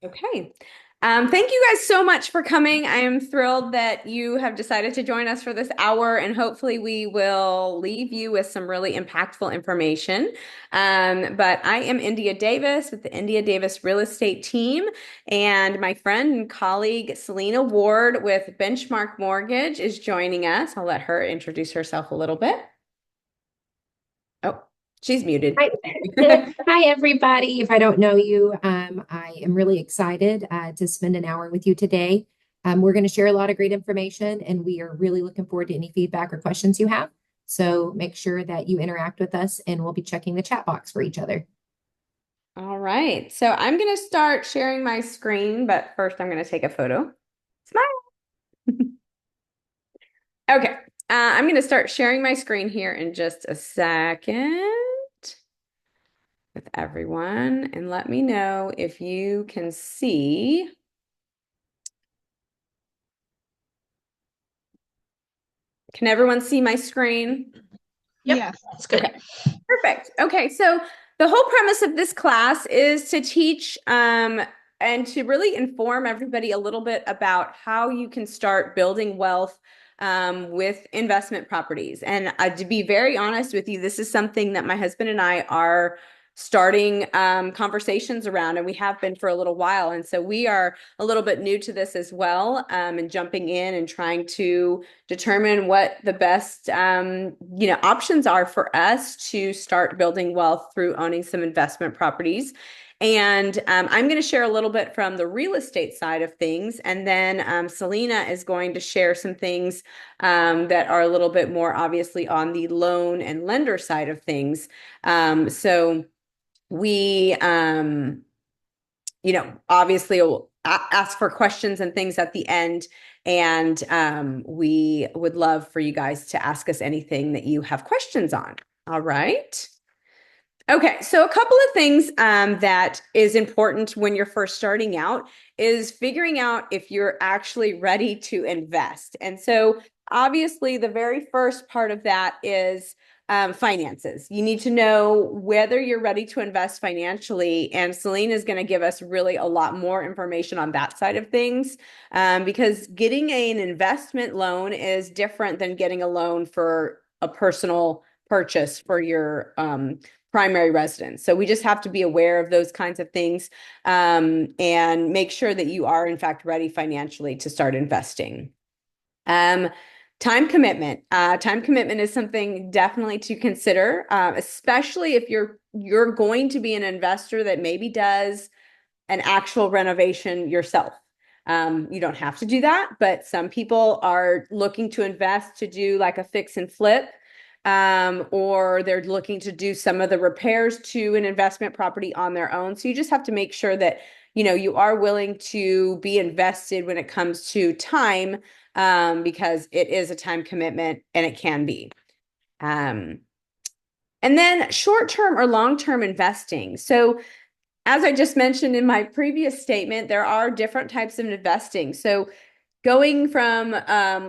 Okay. Thank you guys so much for coming. I am thrilled that you have decided to join us for this hour, and hopefully, we will leave you with some really impactful information. But I am India Davis with the India Davis Real Estate Team, and my friend and colleague Selena Ward with Benchmark Mortgage is joining us. I'll let her introduce herself a little bit. Oh, she's muted. Hi, hi everybody. If I don't know you, I am really excited to spend an hour with you today. We're going to share a lot of great information, and we are really looking forward to any feedback or questions you have. So make sure that you interact with us, and we'll be checking the chat box for each other. All right. So I'm going to start sharing my screen, but first I'm going to take a photo. Smile. Okay. I'm going to start sharing my screen here in just a second with everyone, and let me know if you can see. Can everyone see my screen? Yep, yes, that's good. Okay. Perfect. Okay, so the whole premise of this class is to teach and to really inform everybody a little bit about how you can start building wealth with investment properties. And to be very honest with you, this is something that my husband and I are starting conversations around, and we have been for a little while. And so we are a little bit new to this as well, and jumping in and trying to determine what the best options are for us to start building wealth through owning some investment properties. And I'm going to share a little bit from the real estate side of things, and then Selena is going to share some things that are a little bit more obviously on the loan and lender side of things. So we obviously will ask for questions and things at the end. And we would love for you guys to ask us anything that you have questions on. All right. Okay, so a couple of things that is important when you're first starting out is figuring out if you're actually ready to invest. And so, obviously, the very first part of that is finances. You need to know whether you're ready to invest financially. And Selena is going to give us really a lot more information on that side of things, because getting an investment loan is different than getting a loan for a personal purchase for your primary residence. So we just have to be aware of those kinds of things, and make sure that you are in fact ready financially to start investing. Um, Time commitment. Time commitment is something definitely to consider, especially if you're going to be an investor that maybe does an actual renovation yourself. You don't have to do that, but some people are looking to invest to do like a fix and flip, or they're looking to do some of the repairs to an investment property on their own. So you just have to make sure that you are willing to be invested when it comes to time, because it is a time commitment and it can be. And then short-term or long-term investing. So as I just mentioned in my previous statement, there are different types of investing. So going from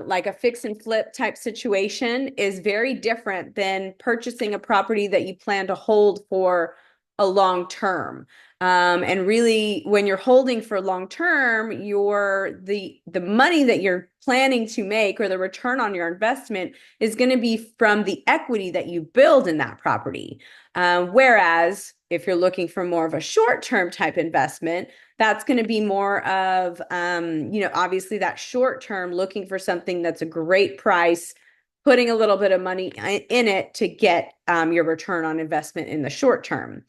like a fix and flip type situation is very different than purchasing a property that you plan to hold for a long term. And really, when you're holding for long term, the money that you're planning to make, or the return on your investment, is going to be from the equity that you build in that property. Whereas if you're looking for more of a short-term type investment, that's going to be more of, obviously that short term, looking for something that's a great price, putting a little bit of money in it to get your return on investment in the short term.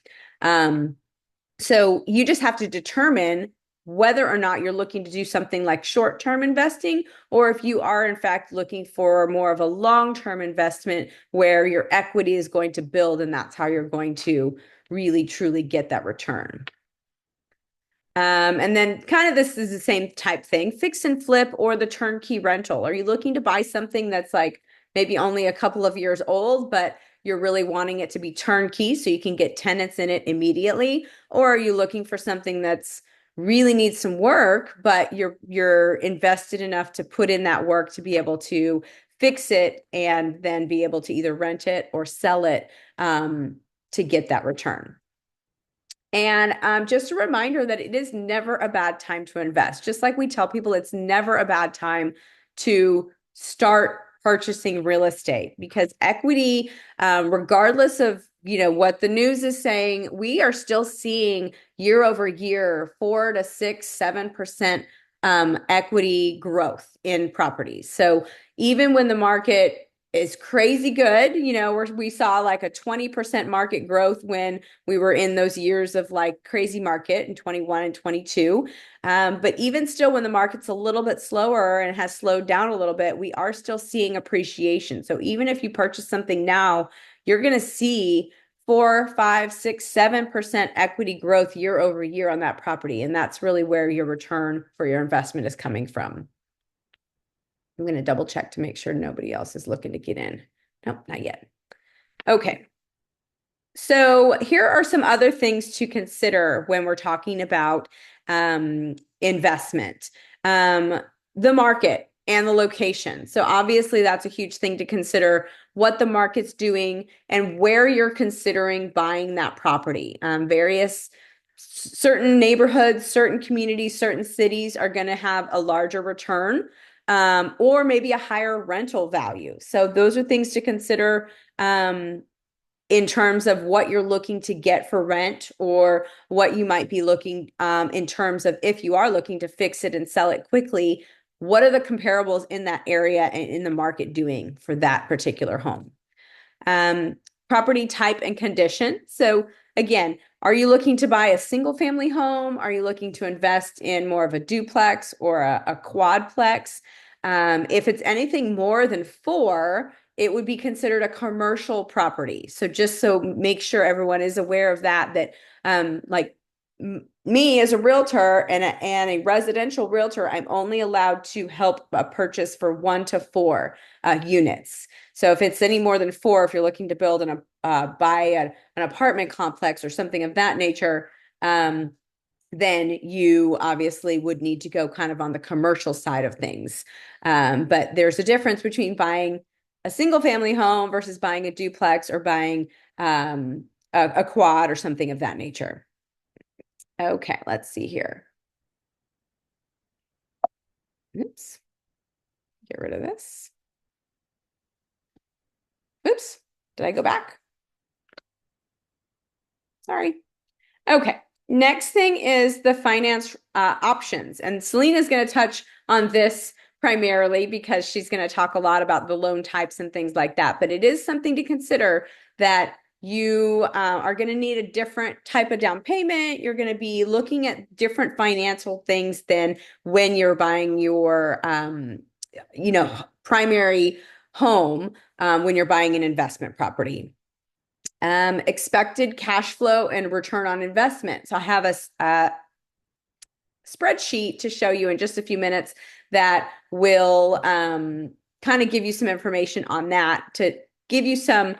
So you just have to determine whether or not you're looking to do something like short-term investing, or if you are in fact looking for more of a long-term investment where your equity is going to build, and that's how you're going to really truly get that return. And then kind of this is the same type thing, fix and flip or the turnkey rental. Are you looking to buy something that's like maybe only a couple of years old, but you're really wanting it to be turnkey so you can get tenants in it immediately? Or are you looking for something that's really needs some work, but you're invested enough to put in that work to be able to fix it and then be able to either rent it or sell it, to get that return? And just a reminder that it is never a bad time to invest. Just like we tell people, it's never a bad time to start purchasing real estate, because equity, regardless of what the news is saying, we are still seeing year over year 4 to 6, 7% equity growth in properties. So even when the market is crazy good, we saw like a 20% market growth when we were in those years of like crazy market in 21 and 22. But even still, when the market's a little bit slower and has slowed down a little bit, we are still seeing appreciation. So even if you purchase something now, you're going to see 4, 5, 6, 7% equity growth year over year on that property. And that's really where your return for your investment is coming from. I'm going to double check to make sure nobody else is looking to get in. Nope, not yet. Okay. So here are some other things to consider when we're talking about investment. The market and the location. So obviously that's a huge thing to consider, what the market's doing and where you're considering buying that property. Various certain neighborhoods, certain communities, certain cities are going to have a larger return, or maybe a higher rental value. So those are things to consider in terms of what you're looking to get for rent, or what you might be looking in terms of if you are looking to fix it and sell it quickly, what are the comparables in that area and in the market doing for that particular home? Property type and condition. So again, are you looking to buy a single family home? Are you looking to invest in more of a duplex or a quadplex? If it's anything more than 4, it would be considered a commercial property. So just so make sure everyone is aware of that like me as a realtor and a residential realtor, I'm only allowed to help a purchase for 1 to 4 units. So if it's any more than 4, if you're looking to build buy an apartment complex or something of that nature, then you obviously would need to go kind of on the commercial side of things. But there's a difference between buying a single family home versus buying a duplex or buying a quad or something of that nature. Okay, let's see here. Oops. Get rid of this. Oops. Did I go back? Sorry. Okay. Next thing is the finance options. And Selena's going to touch on this primarily because she's going to talk a lot about the loan types and things like that. But it is something to consider that you are going to need a different type of down payment. You're going to be looking at different financial things than when you're buying your, primary home, when you're buying an investment property. Expected cash flow and return on investment. So I have a spreadsheet to show you in just a few minutes that will kind of give you some information on that, to give you some,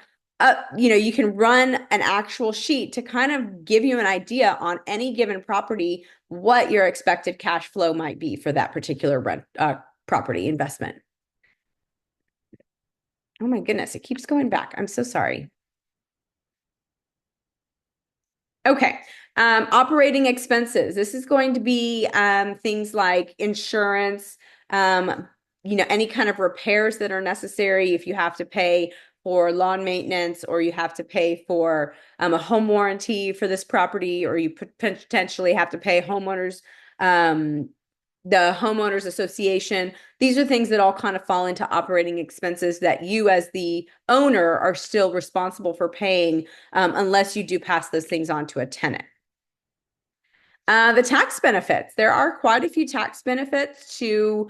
you can run an actual sheet to kind of give you an idea on any given property, what your expected cash flow might be for that particular rent property investment. Oh my goodness, it keeps going back. I'm so sorry. Okay. Operating expenses. This is going to be things like insurance, any kind of repairs that are necessary. If you have to pay for lawn maintenance, or you have to pay for a home warranty for this property, or you potentially have to pay the homeowners association. These are things that all kind of fall into operating expenses that you as the owner are still responsible for paying, unless you do pass those things on to a tenant. The tax benefits. There are quite a few tax benefits to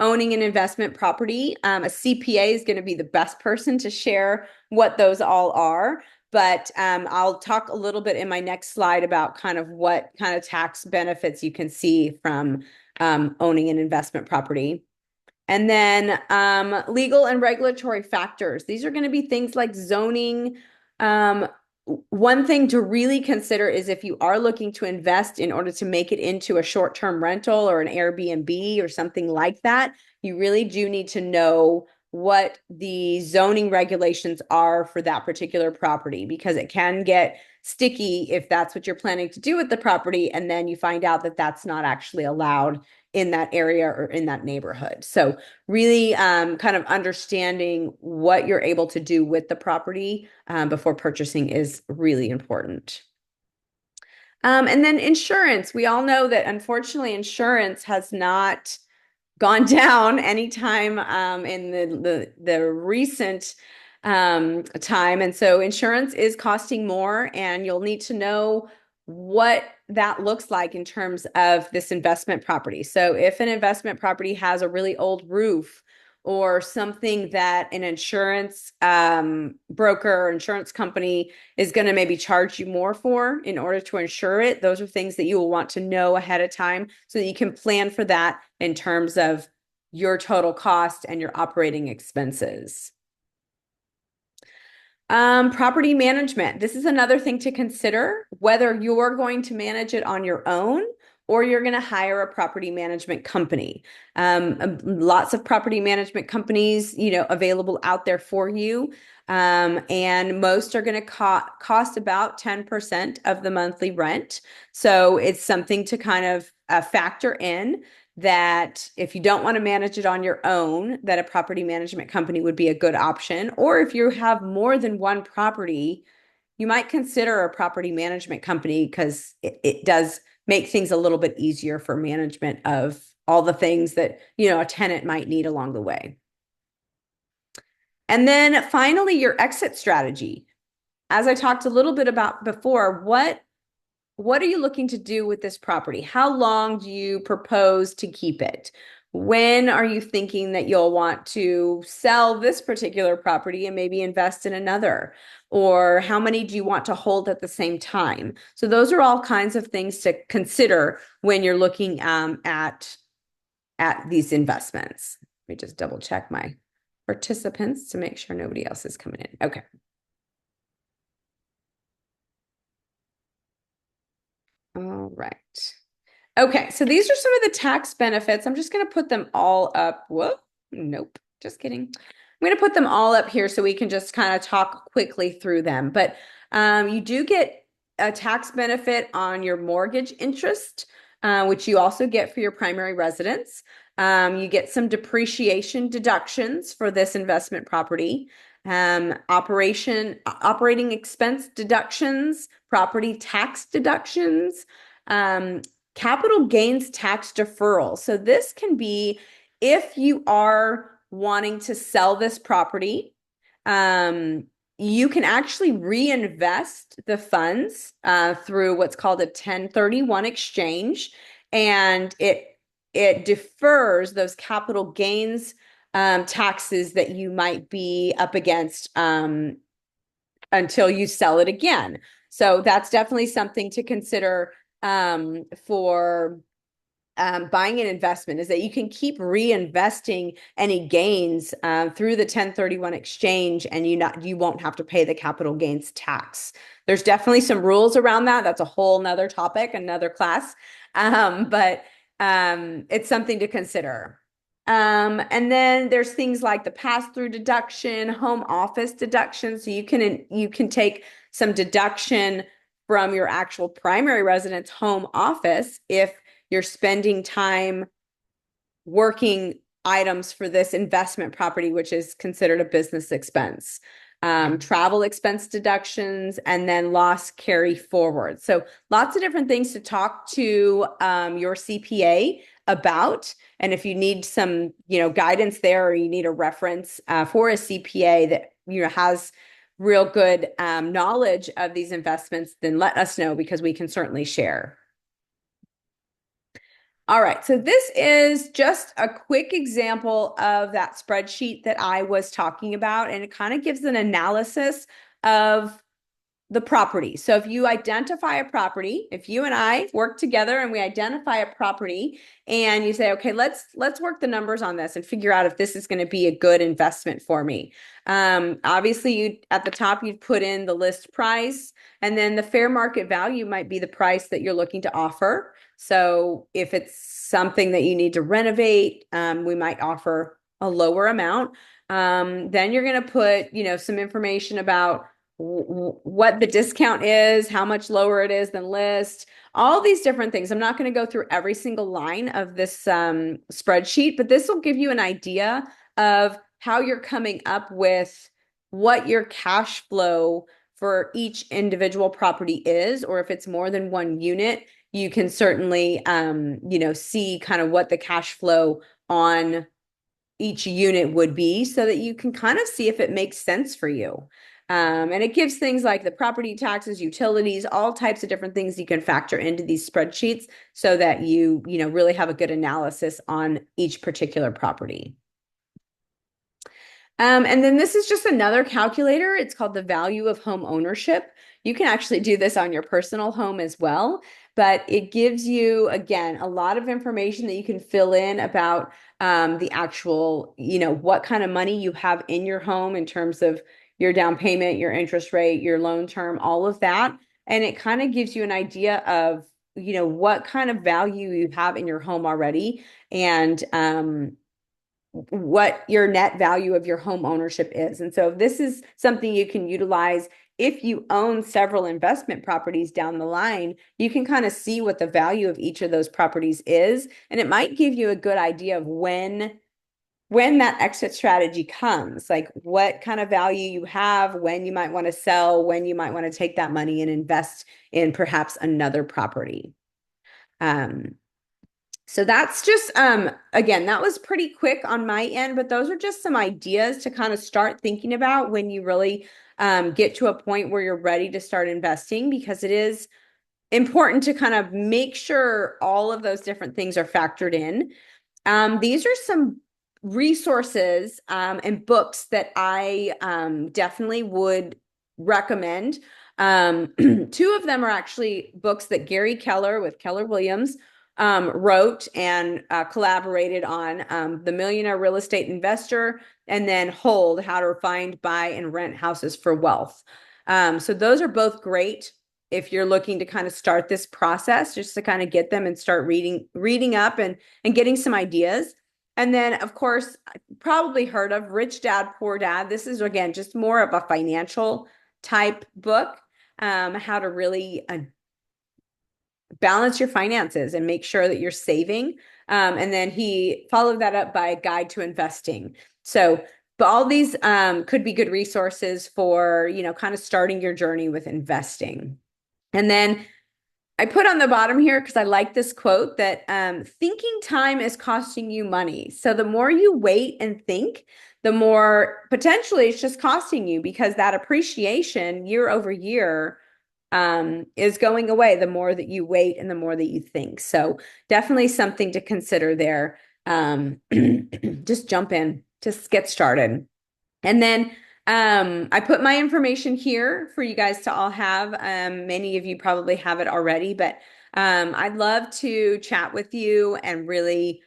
owning an investment property. A CPA is going to be the best person to share what those all are. But I'll talk a little bit in my next slide about kind of what kind of tax benefits you can see from owning an investment property. And then legal and regulatory factors. These are going to be things like zoning. One thing to really consider is if you are looking to invest in order to make it into a short-term rental or an Airbnb or something like that, you really do need to know what the zoning regulations are for that particular property, because it can get sticky if that's what you're planning to do with the property, and then you find out that that's not actually allowed in that area or in that neighborhood. So really kind of understanding what you're able to do with the property before purchasing is really important. And then insurance. We all know that unfortunately insurance has not gone down anytime in the recent time. And so insurance is costing more, and you'll need to know what that looks like in terms of this investment property. So if an investment property has a really old roof or something that an insurance broker or insurance company is going to maybe charge you more for in order to insure it, those are things that you will want to know ahead of time so that you can plan for that in terms of your total cost and your operating expenses. Property management. This is another thing to consider, whether you're going to manage it on your own or you're going to hire a property management company. Lots of property management companies, available out there for you. And most are going to cost about 10% of the monthly rent. So it's something to kind of factor in, that if you don't want to manage it on your own, that a property management company would be a good option. Or if you have more than one property, you might consider a property management company, because it does make things a little bit easier for management of all the things that, a tenant might need along the way. And then finally, your exit strategy. As I talked a little bit about before, what are you looking to do with this property? How long do you propose to keep it? When are you thinking that you'll want to sell this particular property and maybe invest in another? Or how many do you want to hold at the same time? So those are all kinds of things to consider when you're looking at these investments. Let me just double check my participants to make sure nobody else is coming in. Okay. All right. Okay, so these are some of the tax benefits. I'm just going to put them all up. Whoa, nope, just kidding. I'm going to put them all up here so we can just kind of talk quickly through them. But you do get a tax benefit on your mortgage interest, which you also get for your primary residence. You get some depreciation deductions for this investment property. Operating expense deductions, property tax deductions, capital gains tax deferral. So this can be if you are wanting to sell this property, you can actually reinvest the funds through what's called a 1031 exchange, and it defers those capital gains taxes that you might be up against until you sell it again. So that's definitely something to consider for buying an investment, is that you can keep reinvesting any gains through the 1031 exchange, and you won't have to pay the capital gains tax. There's definitely some rules around that. That's a whole nother topic, another class. But it's something to consider. And then there's things like the pass-through deduction, home office deduction. So you can take some deduction from your actual primary residence home office if you're spending time working items for this investment property, which is considered a business expense. Travel expense deductions, and then loss carry forward. So lots of different things to talk to your CPA about. And if you need some, guidance there, or you need a reference for a CPA that, has real good knowledge of these investments, then let us know, because we can certainly share. All right, so this is just a quick example of that spreadsheet that I was talking about, and it kind of gives an analysis of the property. So if you identify a property, if you and I work together and we identify a property and you say, okay, let's work the numbers on this and figure out if this is going to be a good investment for me. Obviously, at the top, you'd put in the list price, and then the fair market value might be the price that you're looking to offer. So if it's something that you need to renovate, we might offer a lower amount. Then you're going to put, some information about what the discount is, how much lower it is than list, all these different things. I'm not going to go through every single line of this spreadsheet, but this will give you an idea of how you're coming up with what your cash flow for each individual property is, or if it's more than one unit, you can certainly, see kind of what the cash flow on each unit would be so that you can kind of see if it makes sense for you. And it gives things like the property taxes, utilities, all types of different things you can factor into these spreadsheets so that you really have a good analysis on each particular property. And then this is just another calculator. It's called the value of home ownership. You can actually do this on your personal home as well, but it gives you, again, a lot of information that you can fill in about the actual, what kind of money you have in your home in terms of your down payment, your interest rate, your loan term, all of that. And it kind of gives you an idea of, what kind of value you have in your home already. And what your net value of your home ownership is. And so this is something you can utilize if you own several investment properties down the line. You can kind of see what the value of each of those properties is, and it might give you a good idea of when that exit strategy comes, like what kind of value you have, when you might want to sell, when you might want to take that money and invest in perhaps another property. So that's just, again, that was pretty quick on my end, but those are just some ideas to kind of start thinking about when you really get to a point where you're ready to start investing, because it is important to kind of make sure all of those different things are factored in. These are some resources and books that I definitely would recommend. Two of them are actually books that Gary Keller with Keller Williams wrote and collaborated on, The Millionaire Real Estate Investor, and then Hold, How to Find, Buy, and Rent Houses for Wealth. So those are both great if you're looking to kind of start this process, just to kind of get them and start reading up and getting some ideas. And then, of course, probably heard of Rich Dad, Poor Dad. This is, again, just more of a financial type book, how to really balance your finances and make sure that you're saving. And then he followed that up by a guide to investing. So, but all these could be good resources for, kind of starting your journey with investing. And then I put on the bottom here, because I like this quote, that thinking time is costing you money. So the more you wait and think, the more potentially it's just costing you, because that appreciation year over year is going away the more that you wait and the more that you think. So definitely something to consider there. Just jump in, just get started. And then I put my information here for you guys to all have. Many of you probably have it already, but I'd love to chat with you and really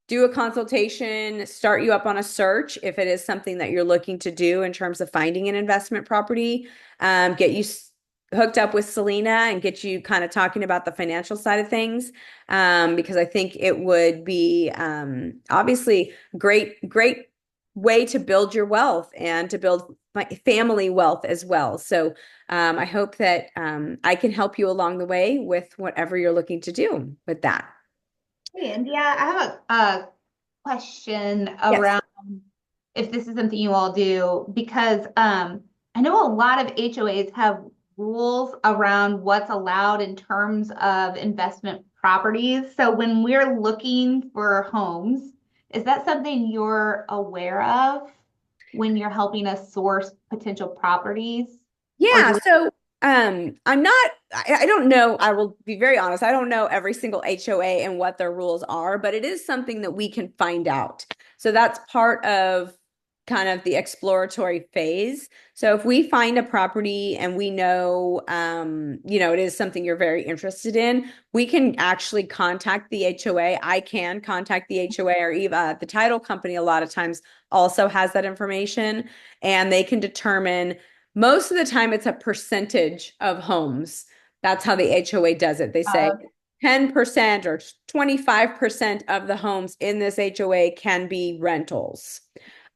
do a consultation, start you up on a search if it is something that you're looking to do in terms of finding an investment property, get you hooked up with Selena and get you kind of talking about the financial side of things, because I think it would be obviously great way to build your wealth and to build family wealth as well. So I hope that I can help you along the way with whatever you're looking to do with that. Hey, India, I have a question Yes. around if this is something you all do, because I know a lot of HOAs have rules around what's allowed in terms of investment properties. So when we're looking for homes, is that something you're aware of when you're helping us source potential properties? Or Yeah, do so I'm not, I don't know, I will be very honest, I don't know every single HOA and what their rules are, but it is something that we can find out. So that's part of kind of the exploratory phase. So if we find a property and we know, it is something you're very interested in, we can actually contact the HOA. I can contact the HOA, or even the title company a lot of times also has that information, and they can determine. Most of the time, it's a percentage of homes. That's how the HOA does it. They say 10% or 25% of the homes in this HOA can be rentals.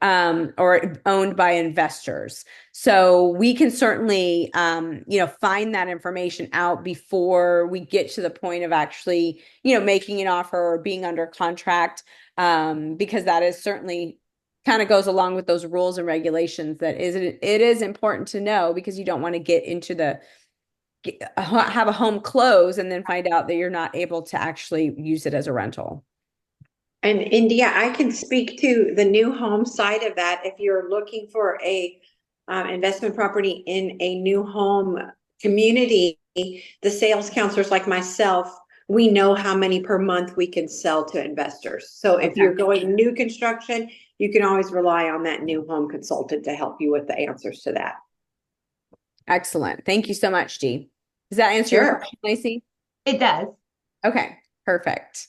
or owned by investors. So we can certainly, find that information out before we get to the point of actually, making an offer or being under contract, because that is certainly kind of goes along with those rules and regulations that it is important to know, because you don't want to get into have a home close and then find out that you're not able to actually use it as a rental. And India, I can speak to the new home side of that. If you're looking for a investment property in a new home community, the sales counselors like myself, we know how many per month we can sell to investors. So if you're going new construction, you can always rely on that new home consultant to help you with the answers to that. Excellent. Thank you so much, Dee. Does that answer your question, Lacey? It does. Okay, perfect.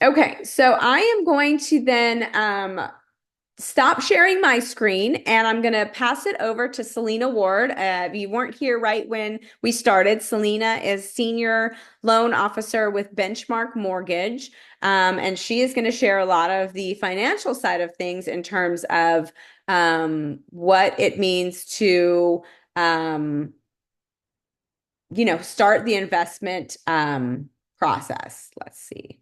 Okay, so I am going to then stop sharing my screen, and I'm going to pass it over to Selena Ward. You weren't here right when we started. Selena is Senior Loan Officer with Benchmark Mortgage, and she is going to share a lot of the financial side of things in terms of what it means to start the investment process. Let's see.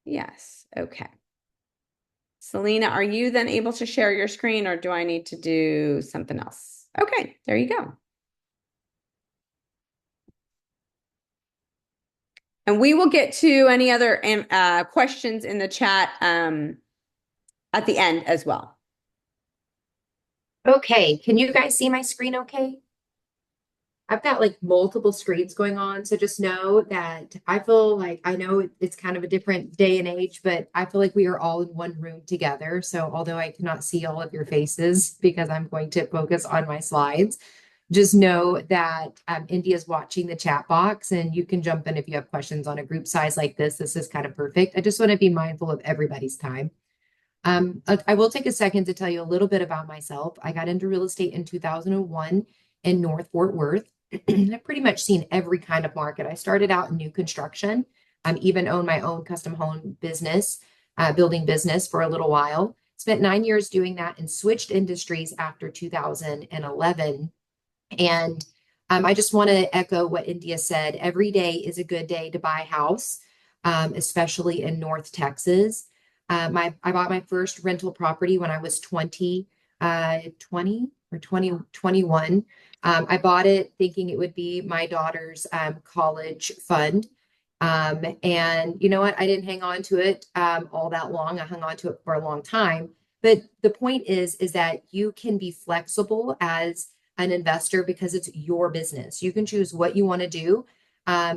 Yes. Okay. Selena, are you then able to share your screen, or do I need to do something else? Okay, there you go. And we will get to any other questions in the chat at the end as well. Okay, can you guys see my screen okay? I've got like multiple screens going on, so just know that I feel like, I know it's kind of a different day and age, but I feel like we are all in one room together. So although I cannot see all of your faces because I'm going to focus on my slides, just know that India's watching the chat box, and you can jump in if you have questions on a group size like this. This is kind of perfect. I just want to be mindful of everybody's time. I will take a second to tell you a little bit about myself. I got into real estate in 2001 in North Fort Worth. I've pretty much seen every kind of market. I started out in new construction. Even owned my own custom home business, building business for a little while. Spent 9 years doing that and switched industries after 2011. And I just want to echo what India said. Every day is a good day to buy a house, especially in North Texas. I bought my first rental property when I was 20 or 21. I bought it thinking it would be my daughter's college fund. And you know what? I didn't hang on to it all that long. I hung on to it for a long time. But the point is that you can be flexible as an investor because it's your business. You can choose what you want to do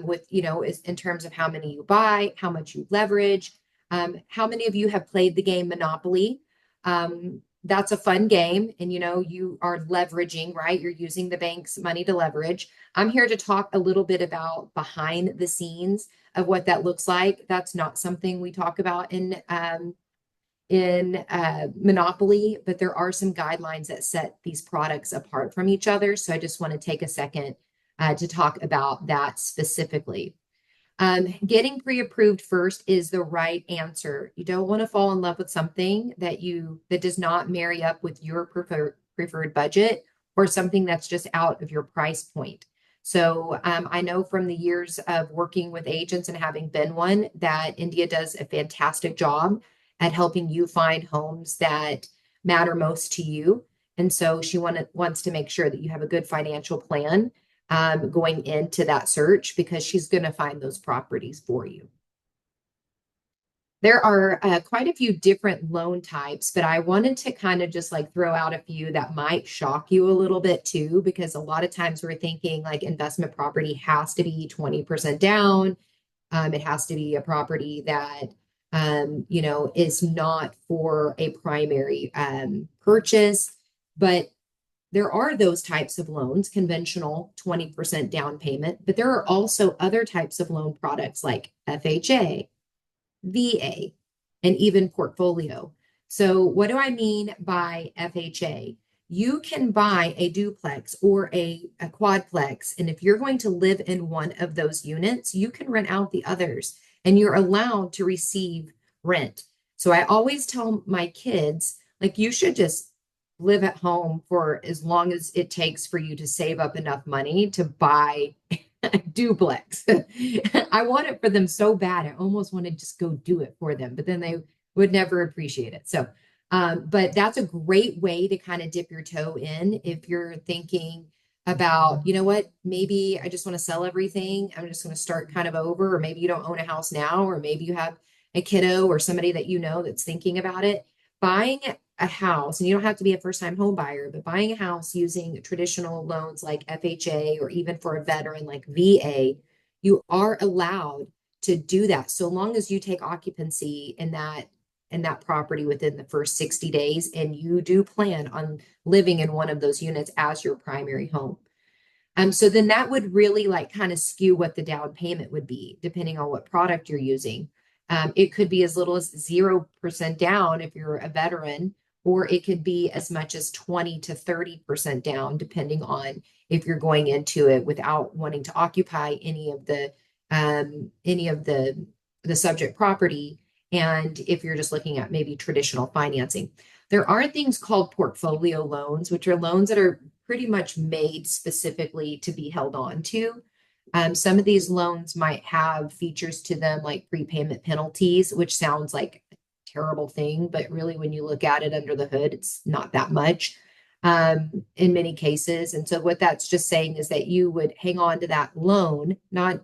with, in terms of how many you buy, how much you leverage. How many of you have played the game Monopoly? That's a fun game. And, you are leveraging, right? You're using the bank's money to leverage. I'm here to talk a little bit about behind the scenes of what that looks like. That's not something we talk about in Monopoly, but there are some guidelines that set these products apart from each other. So I just want to take a second to talk about that specifically. Getting pre-approved first is the right answer. You don't want to fall in love with something that does not marry up with your preferred budget, or something that's just out of your price point. So I know from the years of working with agents and having been one that India does a fantastic job at helping you find homes that matter most to you. And so she wants to make sure that you have a good financial plan going into that search, because she's going to find those properties for you. There are quite a few different loan types, but I wanted to kind of just like throw out a few that might shock you a little bit too, because a lot of times we're thinking like investment property has to be 20% down. It has to be a property that, is not for a primary purchase, but there are those types of loans, conventional 20% down payment, but there are also other types of loan products like FHA, VA, and even portfolio. So what do I mean by FHA? You can buy a duplex or a quadplex, and if you're going to live in one of those units, you can rent out the others, and you're allowed to receive rent. So I always tell my kids, like, you should just live at home for as long as it takes for you to save up enough money to buy a duplex. I want it for them so bad. I almost want to just go do it for them, but then they would never appreciate it. So, but that's a great way to kind of dip your toe in if you're thinking about, you know what, maybe I just want to sell everything. I'm just going to start kind of over, or maybe you don't own a house now, or maybe you have a kiddo or somebody that you know that's thinking about it. Buying a house, and you don't have to be a first-time home buyer, but buying a house using traditional loans like FHA, or even for a veteran like VA, you are allowed to do that so long as you take occupancy in that property within the first 60 days, and you do plan on living in one of those units as your primary home. So then that would really like kind of skew what the down payment would be, depending on what product you're using. It could be as little as 0% down if you're a veteran, or it could be as much as 20 to 30% down, depending on if you're going into it without wanting to occupy any of the subject property, and if you're just looking at maybe traditional financing. There are things called portfolio loans, which are loans that are pretty much made specifically to be held on to. Some of these loans might have features to them like prepayment penalties, which sounds like a terrible thing, but really when you look at it under the hood, it's not that much in many cases. And so what that's just saying is that you would hang on to that loan, not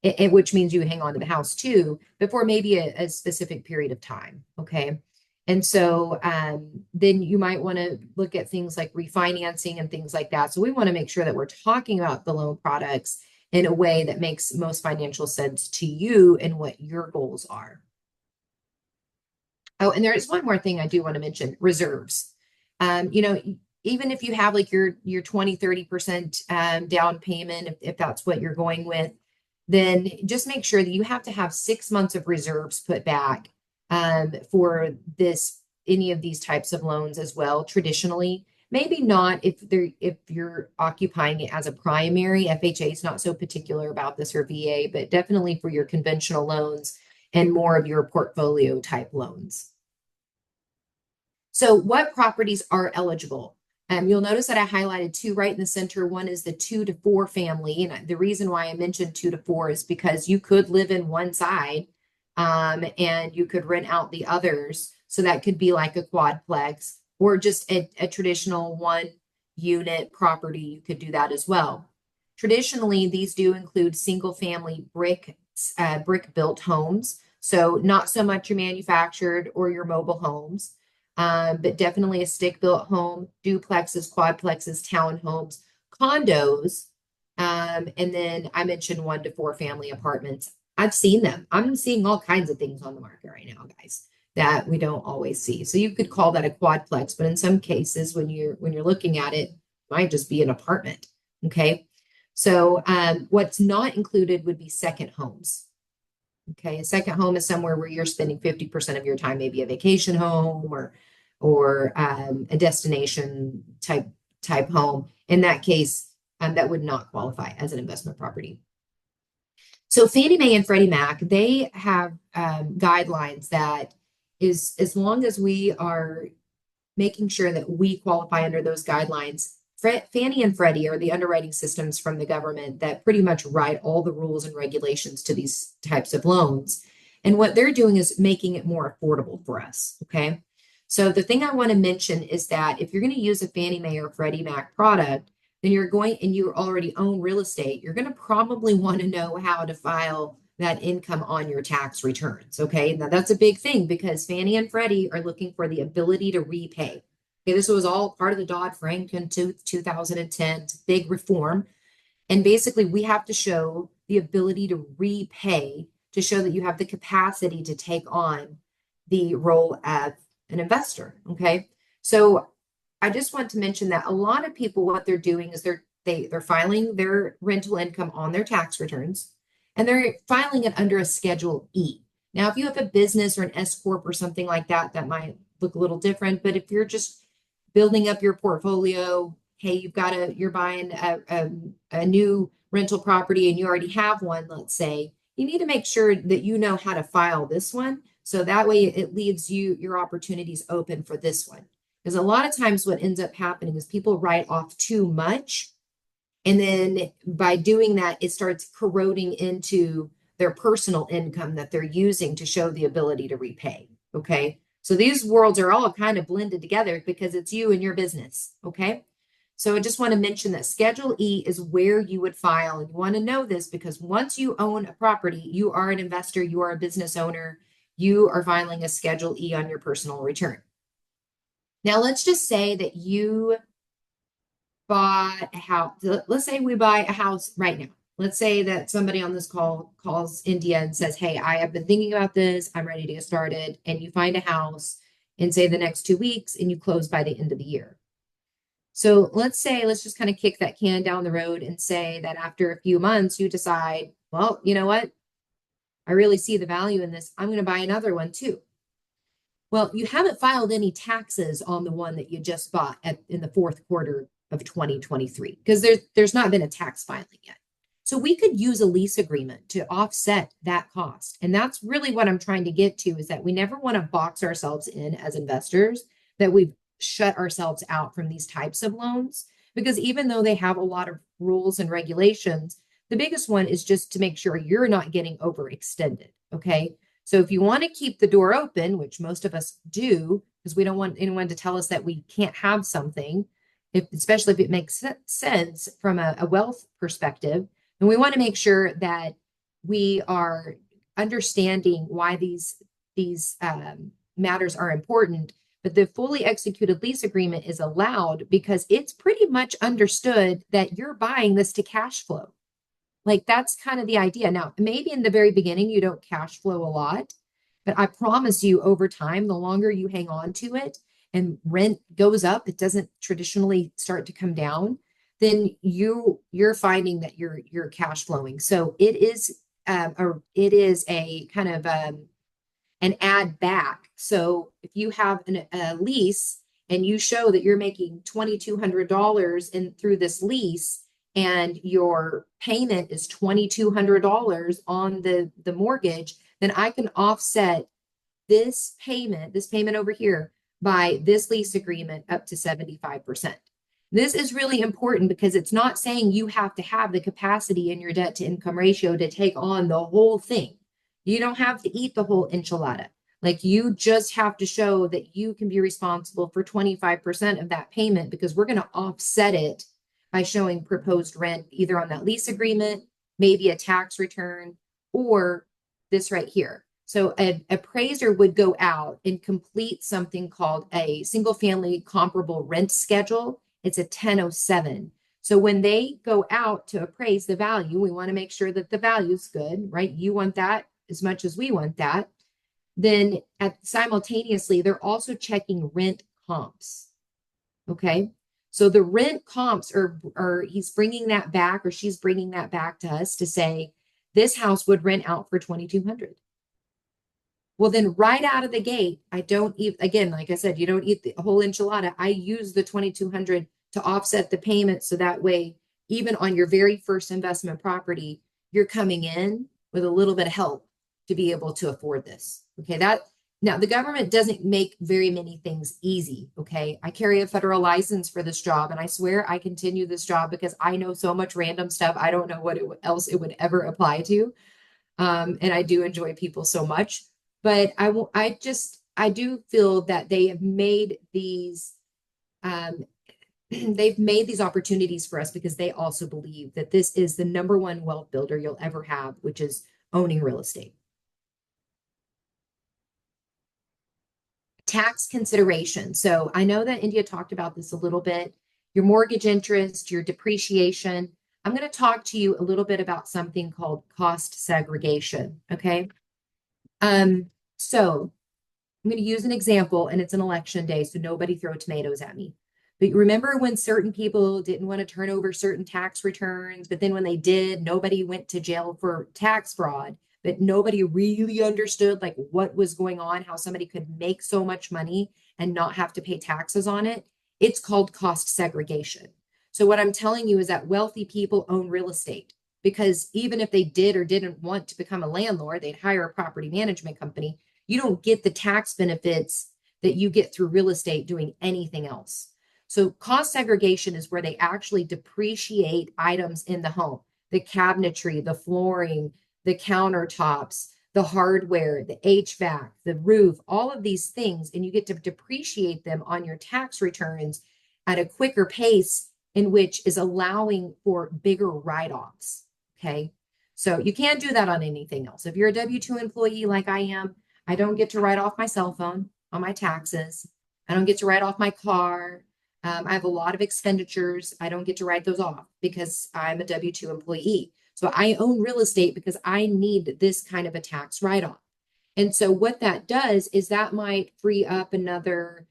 which means you hang on to the house too, but for maybe a specific period of time. Okay. And so then you might want to look at things like refinancing and things like that. So we want to make sure that we're talking about the loan products in a way that makes most financial sense to you and what your goals are. Oh, and there is one more thing I do want to mention, reserves. You know, even if you have like your 20, 30% down payment, if that's what you're going with, then just make sure that you have to have 6 months of reserves put back for any of these types of loans as well. Traditionally, maybe not if you're occupying it as a primary. FHA is not so particular about this, or VA, but definitely for your conventional loans and more of your portfolio type loans. So what properties are eligible? You'll notice that I highlighted two right in the center. One is the 2 to 4 family. And the reason why I mentioned 2 to 4 is because you could live in one side and you could rent out the others. So that could be like a quadplex, or just a traditional 1-unit property. You could do that as well. Traditionally, these do include single family brick built homes. So not so much your manufactured or your mobile homes. But definitely a stick-built home, duplexes, quadplexes, townhomes, condos, and then I mentioned 1 to 4 family apartments. I've seen them. I'm seeing all kinds of things on the market right now, guys, that we don't always see. So you could call that a quadplex, but in some cases, when you're looking at it, it might just be an apartment. Okay, so what's not included would be second homes. Okay, a second home is somewhere where you're spending 50% of your time, maybe a vacation home or a destination type home. In that case, that would not qualify as an investment property. So Fannie Mae and Freddie Mac, they have guidelines that is, as long as we are making sure that we qualify under those guidelines, Fannie and Freddie are the underwriting systems from the government that pretty much write all the rules and regulations to these types of loans. And what they're doing is making it more affordable for us. Okay. So the thing I want to mention is that if you're going to use a Fannie Mae or Freddie Mac product, then and you already own real estate, you're going to probably want to know how to file that income on your tax returns. Okay. Now that's a big thing because Fannie and Freddie are looking for the ability to repay. Okay, this was all part of the Dodd-Frank in 2010, big reform. And basically, we have to show the ability to repay to show that you have the capacity to take on the role of an investor. Okay, so I just want to mention that a lot of people, what they're doing is they're filing their rental income on their tax returns, and they're filing it under a Schedule E. Now, if you have a business or an S corp or something like that, that might look a little different. But if you're just building up your portfolio, hey, you're buying a new rental property and you already have one, let's say, you need to make sure that you know how to file this one So that way it leaves your opportunities open for this one. Because a lot of times what ends up happening is people write off too much. And then by doing that, it starts corroding into their personal income that they're using to show the ability to repay. Okay. So these worlds are all kind of blended together because it's you and your business. Okay. So I just want to mention that Schedule E is where you would file. And you want to know this because once you own a property, you are an investor, you are a business owner, you are filing a Schedule E on your personal return. Now, let's just say that you bought a house. Let's say we buy a house right now. Let's say that somebody on this call calls India and says, hey, I have been thinking about this. I'm ready to get started. And you find a house in, say, the next 2 weeks and you close by the end of the year. So let's just kind of kick that can down the road and say that after a few months, you decide, well, you know what? I really see the value in this. I'm going to buy another one too. Well, you haven't filed any taxes on the one that you just bought in the fourth quarter of 2023 because there's not been a tax filing yet. So we could use a lease agreement to offset that cost. And that's really what I'm trying to get to is that we never want to box ourselves in as investors, that we've shut ourselves out from these types of loans because even though they have a lot of rules and regulations, the biggest one is just to make sure you're not getting overextended. Okay. So if you want to keep the door open, which most of us do, because we don't want anyone to tell us that we can't have something, especially if it makes sense from a wealth perspective, and we want to make sure that we are understanding why these matters are important. But the fully executed lease agreement is allowed because it's pretty much understood that you're buying this to cash flow. Like that's kind of the idea. Now, maybe in the very beginning, you don't cash flow a lot, but I promise you over time, the longer you hang on to it and rent goes up, it doesn't traditionally start to come down, then you're finding that you're cash flowing. So it is a kind of an add back. So if you have a lease and you show that you're making $2,200 in through this lease, and your payment is $2,200 on the mortgage, then I can offset this payment over here by this lease agreement up to 75%. This is really important because it's not saying you have to have the capacity in your debt to income ratio to take on the whole thing. You don't have to eat the whole enchilada. Like you just have to show that you can be responsible for 25% of that payment because we're going to offset it by showing proposed rent either on that lease agreement, maybe a tax return, or this right here. So an appraiser would go out and complete something called a single family comparable rent schedule. It's a 1007. So when they go out to appraise the value, we want to make sure that the value is good, right? You want that as much as we want that. Then simultaneously, they're also checking rent comps. Okay. So the rent comps are he's bringing that back or she's bringing that back to us to say this house would rent out for 2,200. Well, then right out of the gate, I don't eat, again, like I said, you don't eat the whole enchilada. I use the 2,200 to offset the payment. So that way, even on your very first investment property, you're coming in with a little bit of help to be able to afford this. Okay. Now, the government doesn't make very many things easy, okay? I carry a federal license for this job, and I swear I continue this job because I know so much random stuff. I don't know what else it would ever apply to. And I do enjoy people so much. But I do feel that they have made these, they've made these opportunities for us because they also believe that this is the number one wealth builder you'll ever have, which is owning real estate. Tax consideration. So I know that India talked about this a little bit, your mortgage interest, your depreciation. I'm going to talk to you a little bit about something called cost segregation. Okay. So I'm going to use an example and it's an election day, so nobody throw tomatoes at me. But remember when certain people didn't want to turn over certain tax returns, but then when they did, nobody went to jail for tax fraud, but nobody really understood like what was going on, how somebody could make so much money and not have to pay taxes on it. It's called cost segregation. So what I'm telling you is that wealthy people own real estate because even if they did or didn't want to become a landlord, they'd hire a property management company. You don't get the tax benefits that you get through real estate doing anything else. So cost segregation is where they actually depreciate items in the home, the cabinetry, the flooring, the countertops, the hardware, the HVAC, the roof, all of these things, and you get to depreciate them on your tax returns at a quicker pace, in which is allowing for bigger write-offs. Okay. So you can't do that on anything else. If you're a W-2 employee like I am, I don't get to write off my cell phone on my taxes. I don't get to write off my car. I have a lot of expenditures. I don't get to write those off because I'm a W-2 employee. So I own real estate because I need this kind of a tax write-off. And so what that does is that might free up another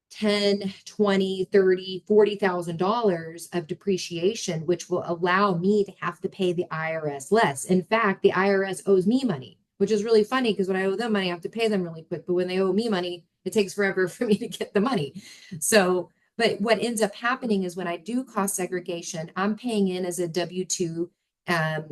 10, 20, 30, $40,000 of depreciation, which will allow me to have to pay the IRS less. In fact, the IRS owes me money, which is really funny because when I owe them money, I have to pay them really quick. But when they owe me money, it takes forever for me to get the money. So, but what ends up happening is when I do cost segregation, I'm paying in as a W-2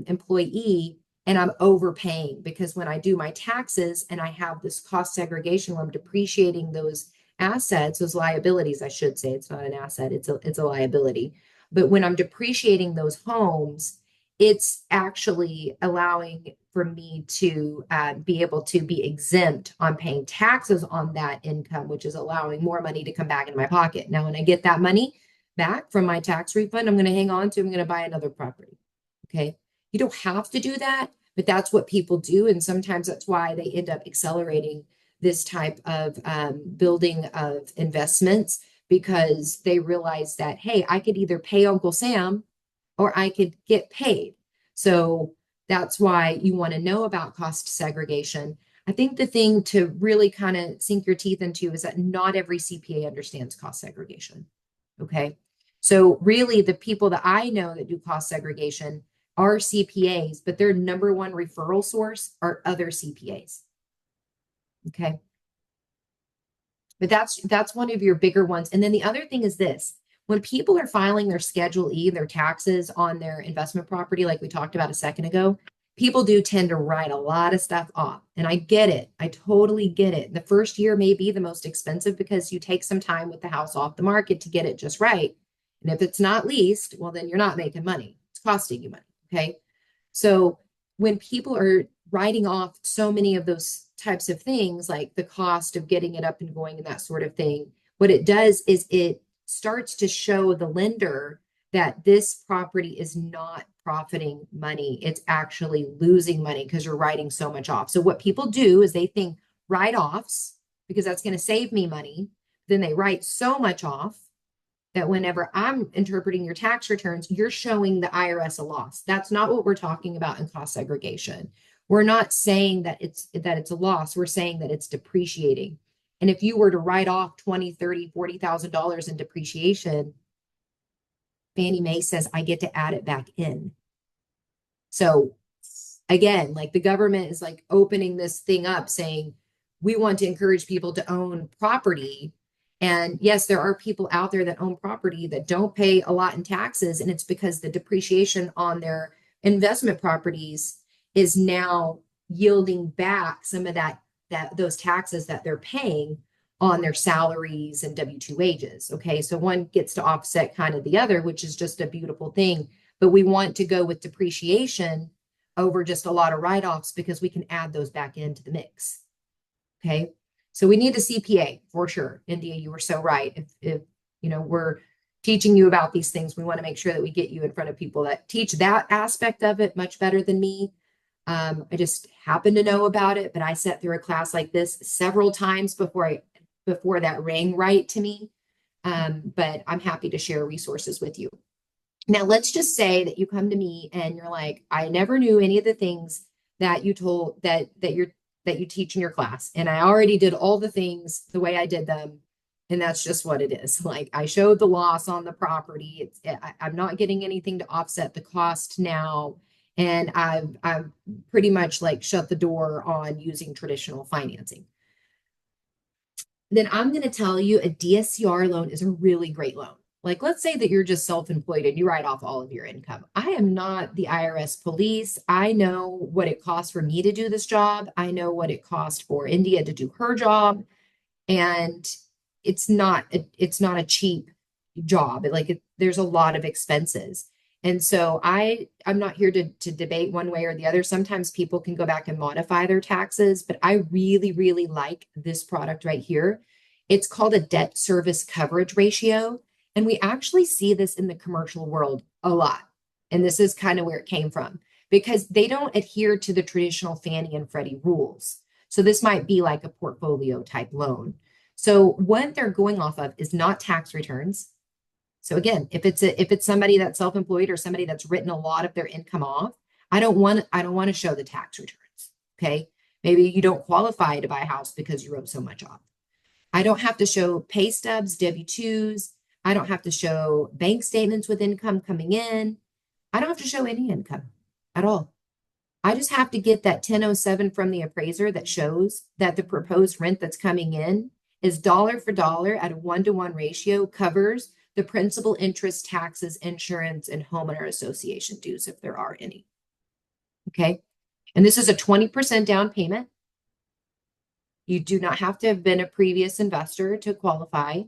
employee, and I'm overpaying because when I do my taxes and I have this cost segregation where I'm depreciating those assets, those liabilities, I should say, it's not an asset, it's a liability. But when I'm depreciating those homes, it's actually allowing for me to be able to be exempt on paying taxes on that income, which is allowing more money to come back in my pocket. Now, when I get that money back from my tax refund, I'm going to hang on to, I'm going to buy another property. Okay. You don't have to do that, but that's what people do. And sometimes that's why they end up accelerating this type of building of investments, because they realize that, hey, I could either pay Uncle Sam or I could get paid. So that's why you want to know about cost segregation. I think the thing to really kind of sink your teeth into is that not every CPA understands cost segregation. Okay. So really the people that I know that do cost segregation are CPAs, but their number one referral source are other CPAs. Okay. But that's one of your bigger ones. And then the other thing is this: when people are filing their Schedule E, their taxes on their investment property, like we talked about a second ago, people do tend to write a lot of stuff off. And I get it. I totally get it. The first year may be the most expensive because you take some time with the house off the market to get it just right. And if it's not leased, well, then you're not making money. It's costing you money. Okay. So when people are writing off so many of those types of things, like the cost of getting it up and going and that sort of thing, what it does is it starts to show the lender that this property is not profiting money. It's actually losing money because you're writing so much off. So what people do is they think write-offs, because that's going to save me money. Then they write so much off that whenever I'm interpreting your tax returns, you're showing the IRS a loss. That's not what we're talking about in cost segregation. We're not saying that it's a loss. We're saying that it's depreciating. And if you were to write off $20,000, $30,000, $40,000 in depreciation, Fannie Mae says I get to add it back in. So again, like the government is like opening this thing up saying, we want to encourage people to own property. And yes, there are people out there that own property that don't pay a lot in taxes. And it's because the depreciation on their investment properties is now yielding back some of those taxes that they're paying on their salaries and W-2 wages. Okay. So one gets to offset kind of the other, which is just a beautiful thing. But we want to go with depreciation over just a lot of write-offs because we can add those back into the mix. Okay. So we need a CPA for sure. India, you were so right. If you know, we're teaching you about these things, we want to make sure that we get you in front of people that teach that aspect of it much better than me. I just happen to know about it, but I sat through a class like this several times before that rang right to me. But I'm happy to share resources with you. Now, let's just say that you come to me and you're like, I never knew any of the things that you told that you teach in your class, and I already did all the things the way I did them, and that's just what it is. Like I showed the loss on the property. I'm not getting anything to offset the cost now. And I've pretty much like shut the door on using traditional financing. Then I'm going to tell you a DSCR loan is a really great loan. Like, let's say that you're just self-employed and you write off all of your income. I am not the IRS police. I know what it costs for me to do this job. I know what it cost for India to do her job. And it's not a cheap job. There's a lot of expenses. And so I'm not here to debate one way or the other. Sometimes people can go back and modify their taxes, but I really, really like this product right here. It's called a debt service coverage ratio. And we actually see this in the commercial world a lot. And this is kind of where it came from because they don't adhere to the traditional Fannie and Freddie rules. So this might be like a portfolio type loan. So what they're going off of is not tax returns. So again, if it's somebody that's self-employed or somebody that's written a lot of their income off, I don't want to show the tax returns. Okay. Maybe you don't qualify to buy a house because you wrote so much off. I don't have to show pay stubs, W-2s. I don't have to show bank statements with income coming in. I don't have to show any income at all. I just have to get that 1007 from the appraiser that shows that the proposed rent that's coming in is dollar for dollar at a 1-to-1 ratio covers the principal, interest, taxes, insurance, and homeowner association dues if there are any. Okay. And this is a 20% down payment. You do not have to have been a previous investor to qualify.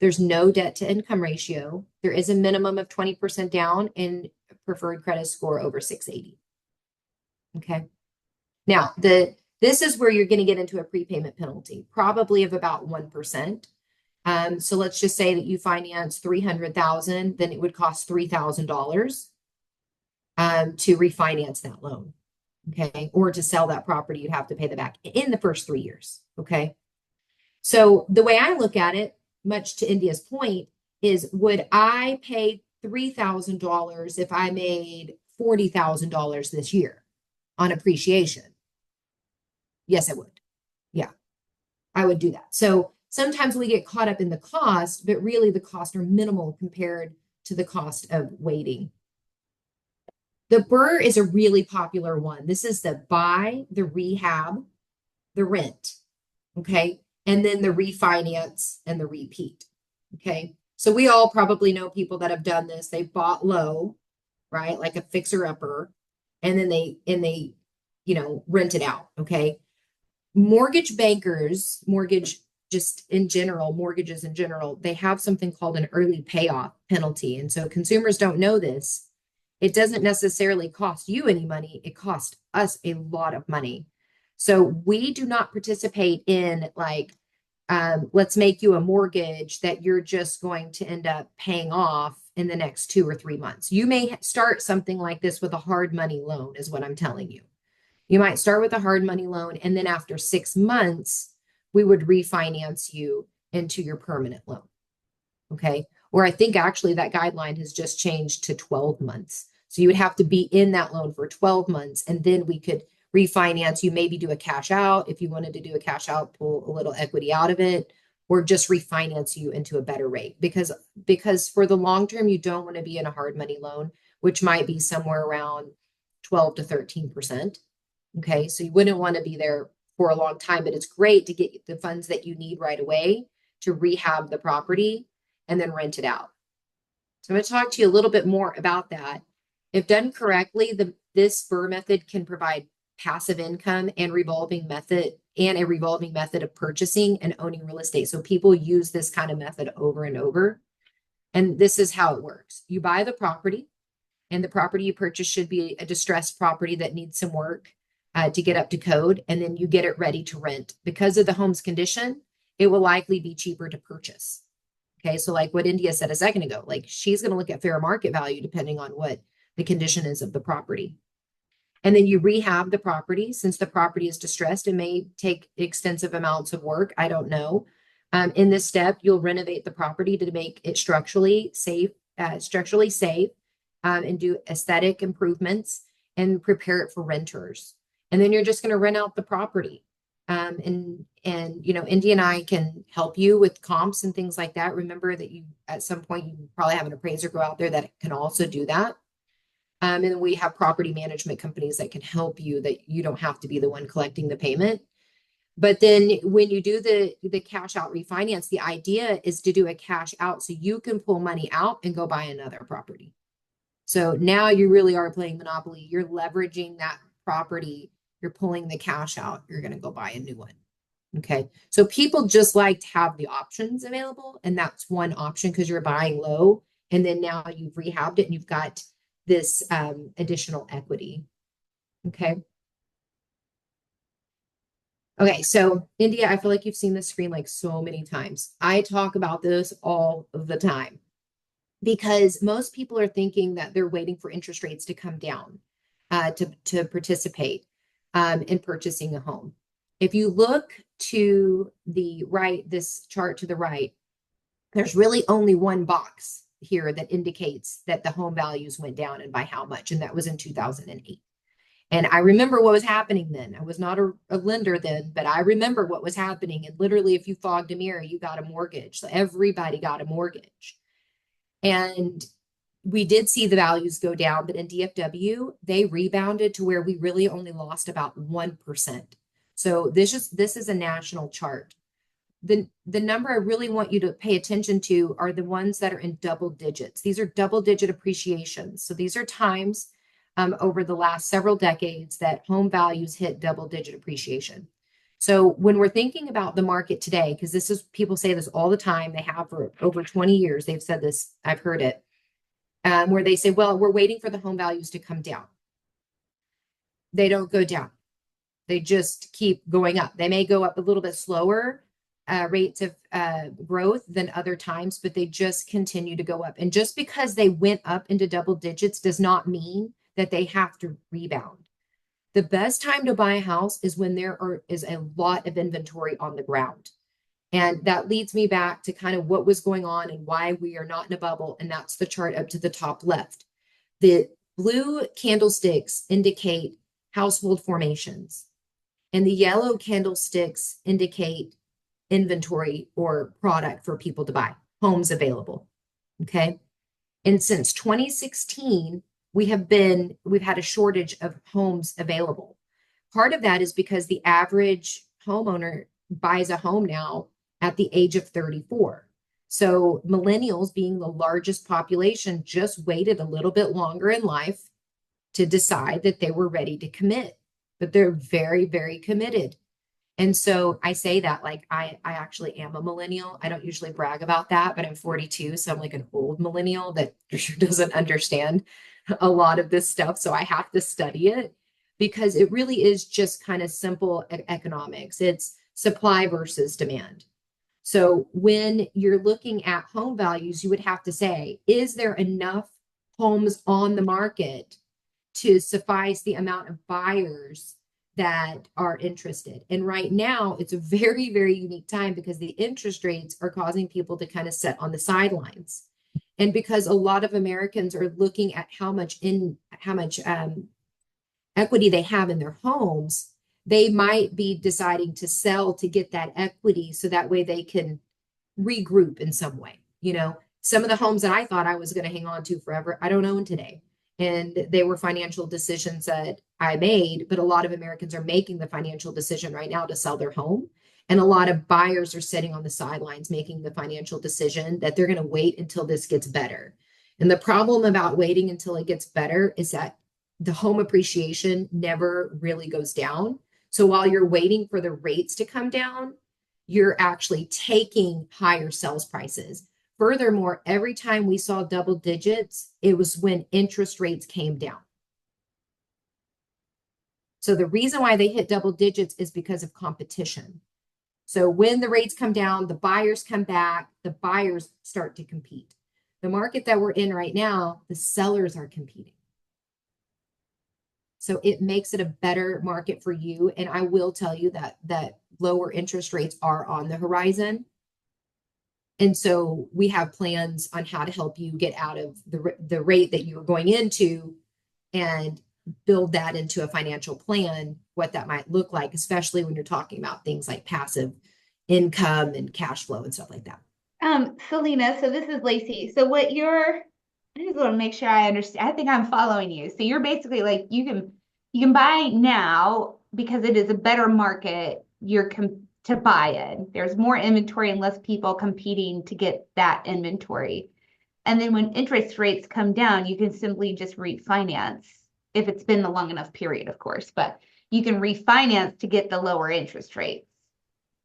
There's no debt to income ratio. There is a minimum of 20% down and preferred credit score over 680. Okay. Now, this is where you're going to get into a prepayment penalty, probably of about 1%. So let's just say that you finance $300,000, then it would cost $3,000 to refinance that loan. Okay. Or to sell that property, you'd have to pay the back in the first 3 years. Okay. So the way I look at it, much to India's point, is would I pay $3,000 if I made $40,000 this year on appreciation? Yes, I would. Yeah, I would do that. So sometimes we get caught up in the cost, but really the costs are minimal compared to the cost of waiting. The BRRRR is a really popular one. This is the buy, the rehab, the rent, okay? And then the refinance and the repeat, okay? So we all probably know people that have done this. They bought low, right? Like a fixer-upper, and then they rent it out, okay? Mortgage bankers, mortgages in general, they have something called an early payoff penalty. And so consumers don't know this. It doesn't necessarily cost you any money. It costs us a lot of money. So we do not participate in let's make you a mortgage that you're just going to end up paying off in the next 2 or 3 months. You may start something like this with a hard money loan, is what I'm telling you. You might start with a hard money loan, and then after 6 months, we would refinance you into your permanent loan. Okay. Or I think actually that guideline has just changed to 12 months. So you would have to be in that loan for 12 months, and then we could refinance you, maybe do a cash out. If you wanted to do a cash out, pull a little equity out of it, or just refinance you into a better rate. Because for the long term, you don't want to be in a hard money loan, which might be somewhere around 12 to 13%. Okay, so you wouldn't want to be there for a long time, but it's great to get the funds that you need right away to rehab the property and then rent it out. So I'm going to talk to you a little bit more about that. If done correctly, this BRRRR method can provide passive income and a revolving method of purchasing and owning real estate. So people use this kind of method over and over. And this is how it works. You buy the property, and the property you purchase should be a distressed property that needs some work to get up to code, and then you get it ready to rent. Because of the home's condition, it will likely be cheaper to purchase. Okay, so like what India said a second ago, like she's going to look at fair market value depending on what the condition is of the property. And then you rehab the property. Since the property is distressed, it may take extensive amounts of work. I don't know. In this step, you'll renovate the property to make it structurally safe, and do aesthetic improvements and prepare it for renters. And then you're just going to rent out the property. And India and I can help you with comps and things like that. Remember that you, at some point, you probably have an appraiser go out there that can also do that. And we have property management companies that can help you, that you don't have to be the one collecting the payment. But then when you do the cash out refinance, the idea is to do a cash out so you can pull money out and go buy another property. So now you really are playing Monopoly. You're leveraging that property. You're pulling the cash out. You're going to go buy a new one. Okay. So people just like to have the options available. And that's one option because you're buying low. And then now you've rehabbed it and you've got this additional equity. Okay. Okay. So, India, I feel like you've seen this screen like so many times. I talk about this all the time because most people are thinking that they're waiting for interest rates to come down to participate in purchasing a home. If you look to the right, this chart to the right, there's really only one box here that indicates that the home values went down and by how much, and that was in 2008. And I remember what was happening then. I was not a lender then, but I remember what was happening. And literally, if you fogged a mirror, you got a mortgage. So everybody got a mortgage. And we did see the values go down, but in DFW, they rebounded to where we really only lost about 1%. So this is a national chart. The number I really want you to pay attention to are the ones that are in double digits. These are double digit appreciations. So these are times over the last several decades that home values hit double digit appreciation. So when we're thinking about the market today, because this is people say this all the time, they have for over 20 years, they've said this, I've heard it, where they say, well, we're waiting for the home values to come down. They don't go down. They just keep going up. They may go up a little bit slower rates of growth than other times, but they just continue to go up. And just because they went up into double digits does not mean that they have to rebound. The best time to buy a house is when is a lot of inventory on the ground. And that leads me back to kind of what was going on and why we are not in a bubble. And that's the chart up to the top left. The blue candlesticks indicate household formations, and the yellow candlesticks indicate inventory or product for people to buy, homes available. Okay. And since 2016, we've had a shortage of homes available. Part of that is because the average homeowner buys a home now at the age of 34. So millennials, being the largest population, just waited a little bit longer in life to decide that they were ready to commit, but they're very, very committed. And so I say that like I actually am a millennial. I don't usually brag about that, but I'm 42, so I'm like an old millennial that doesn't understand a lot of this stuff. So I have to study it because it really is just kind of simple economics. It's supply versus demand. So when you're looking at home values, you would have to say, is there enough homes on the market to suffice the amount of buyers that are interested? And right now, it's a very, very unique time because the interest rates are causing people to kind of sit on the sidelines. And because a lot of Americans are looking at how much equity they have in their homes, they might be deciding to sell to get that equity so that way they can regroup in some way. Some of the homes that I thought I was going to hang on to forever, I don't own today. And they were financial decisions that I made, but a lot of Americans are making the financial decision right now to sell their home. And a lot of buyers are sitting on the sidelines making the financial decision that they're going to wait until this gets better. And the problem about waiting until it gets better is that the home appreciation never really goes down. So while you're waiting for the rates to come down, you're actually taking higher sales prices. Furthermore, every time we saw double digits, it was when interest rates came down. So the reason why they hit double digits is because of competition. So when the rates come down, the buyers come back, the buyers start to compete. The market that we're in right now, the sellers are competing. So it makes it a better market for you. And I will tell you that lower interest rates are on the horizon. And so we have plans on how to help you get out of the rate that you're going into and build that into a financial plan, what that might look like, especially when you're talking about things like passive income and cash flow and stuff like that. Selena, so this is Lacey. So I just want to make sure I understand. I think I'm following you. So you're basically like you can buy now because it is a better market to buy it. There's more inventory and less people competing to get that inventory. And then when interest rates come down, you can simply just refinance if it's been a long enough period, of course, but you can refinance to get the lower interest rates.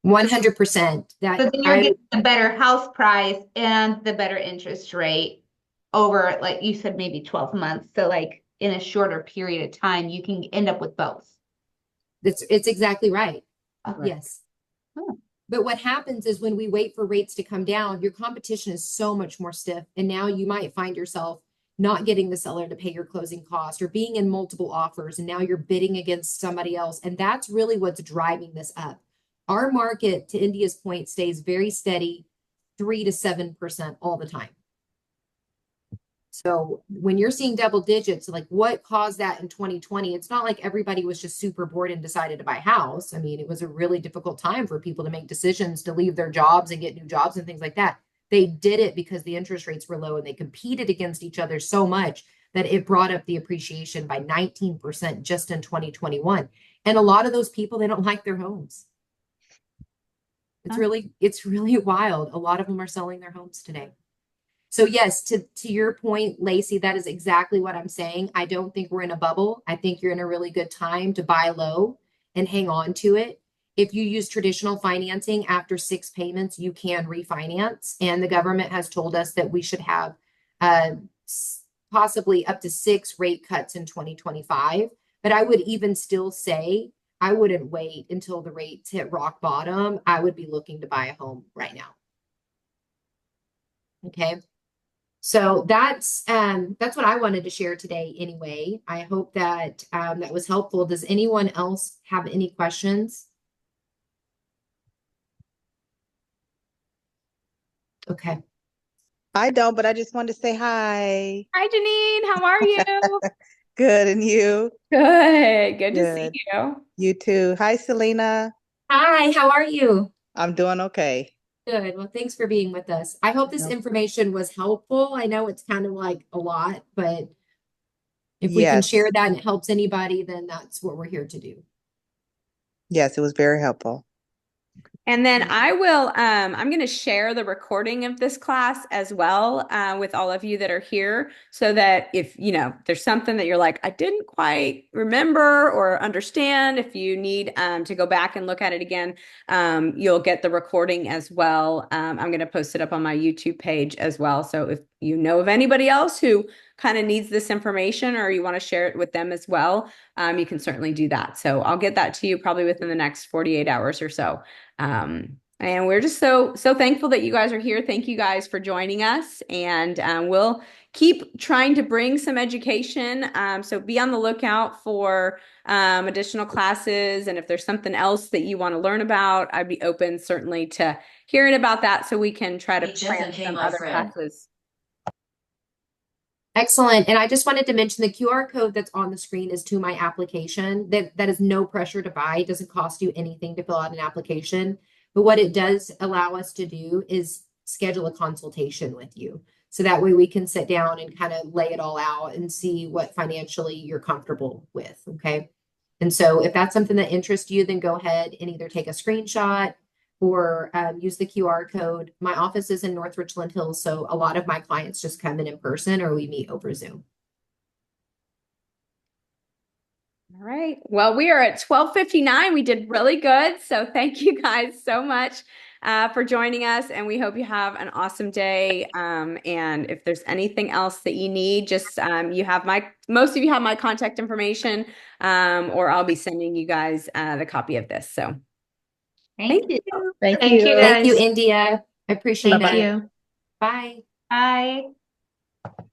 100%. So then you're getting a better house price and the better interest rate over, like you said, maybe 12 months. So like in a shorter period of time, you can end up with both. It's exactly right. Okay. Yes. But what happens is when we wait for rates to come down, your competition is so much more stiff. And now you might find yourself not getting the seller to pay your closing cost or being in multiple offers. And now you're bidding against somebody else. And that's really what's driving this up. Our market, to India's point, stays very steady, 3 to 7% all the time. So when you're seeing double digits, like what caused that in 2020? It's not like everybody was just super bored and decided to buy a house. I mean, it was a really difficult time for people to make decisions to leave their jobs and get new jobs and things like that. They did it because the interest rates were low and they competed against each other so much that it brought up the appreciation by 19% just in 2021. And a lot of those people, they don't like their homes. It's really wild. A lot of them are selling their homes today. So yes, to your point, Lacey, that is exactly what I'm saying. I don't think we're in a bubble. I think you're in a really good time to buy low and hang on to it. If you use traditional financing after 6 payments, you can refinance. And the government has told us that we should have possibly up to 6 rate cuts in 2025. But I would even still say I wouldn't wait until the rates hit rock bottom. I would be looking to buy a home right now. Okay. So that's what I wanted to share today anyway. I hope that that was helpful. Does anyone else have any questions? Okay. I don't, but I just wanted to say hi. Hi, Janine. How are you? Good, and you? Good to see Good. you. You too. Hi, Selena. Hi, how are you? I'm doing okay. Good. Well, thanks for being with us. I hope this information was helpful. I know it's kind of like a lot, but if we can share Yes. that and it helps anybody, then that's what we're here to do. Yes, it was very helpful. And then I'm going to share the recording of this class as well with all of you that are here so that if, there's something that you're like, I didn't quite remember or understand, if you need to go back and look at it again, you'll get the recording as well. I'm going to post it up on my YouTube page as well. So if you know of anybody else who kind of needs this information or you want to share it with them as well, you can certainly do that. So I'll get that to you probably within the next 48 hours or so. And we're just so thankful that you guys are here. Thank you guys for joining us. And we'll keep trying to bring some education. So be on the lookout for additional classes. And if there's something else that you want to learn about, I'd be open certainly to hearing about that so we can try to plan some other classes. Excellent. And I just wanted to mention the QR code that's on the screen is to my application. That is no pressure to buy. It doesn't cost you anything to fill out an application. But what it does allow us to do is schedule a consultation with you. So that way we can sit down and kind of lay it all out and see what financially you're comfortable with. Okay. And so if that's something that interests you, then go ahead and either take a screenshot or use the QR code. My office is in North Richland Hills, so a lot of my clients just come in person or we meet over Zoom. All right. Well, we are at 12:59. We did really good. So thank you guys so much for joining us. And we hope you have an awesome day. And if there's anything else that you need, just most of you have my contact information, or I'll be sending you guys the copy of this. So Thank you. Thank Thank you. you, Thank you, guys. India. I appreciate Thank it. you. Bye. Bye.